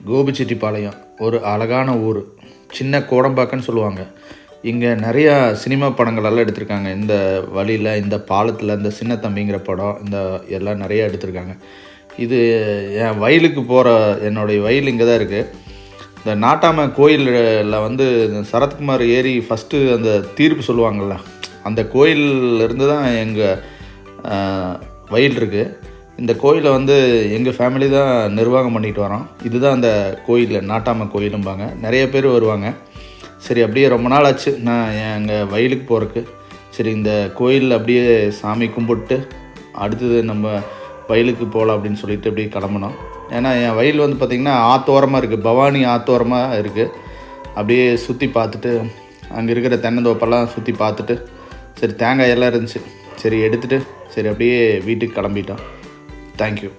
கோபிச்செட்டிப்பாளையம் ஒரு அழகான ஊர். சின்ன கோடம்பாக்கன்னு சொல்லுவாங்க. இங்கே நிறையா சினிமா படங்களெல்லாம் எடுத்திருக்காங்க. இந்த வழியில், இந்த பாலத்தில், இந்த சின்ன தம்பிங்கிற படம், இந்த எல்லாம் நிறையா எடுத்திருக்காங்க. இது என் வயலுக்கு போகிற என்னுடைய வயல் இங்கே தான் இருக்குது. இந்த நாட்டாம கோயிலில் வந்து சரத்குமார் ஏறி ஃபஸ்ட்டு அந்த தீர்ப்பு சொல்லுவாங்கள்ல, அந்த கோயிலிருந்து தான் எங்கள் வயல் இருக்குது. இந்த கோயிலை வந்து எங்கள் ஃபேமிலி தான் நிர்வாகம் பண்ணிட்டு வரோம். இதுதான் அந்த கோயில், நாட்டாம கோயிலும்பாங்க. நிறைய பேர் வருவாங்க. சரி, அப்படியே ரொம்ப நாள் ஆச்சு நான் எங்கள் வயலுக்கு போகிறதுக்கு. சரி, இந்த கோயிலில் அப்படியே சாமி கும்பிட்டு அடுத்தது நம்ம வயலுக்கு போகலாம் அப்படின்னு சொல்லிட்டு அப்படியே கிளம்புனோம். ஏன்னா என் வயல் வந்து பார்த்திங்கன்னா ஆத்தோரமாக இருக்குது, பவானி ஆத்தோரமாக இருக்குது. அப்படியே சுற்றி பார்த்துட்டு அங்கே இருக்கிற தென்னந்தோப்பெல்லாம் சுற்றி பார்த்துட்டு, சரி தேங்காய் எல்லாம் இருந்துச்சு, சரி எடுத்துகிட்டு சரி அப்படியே வீட்டுக்கு கிளம்பிட்டோம். தேங்க்யூ.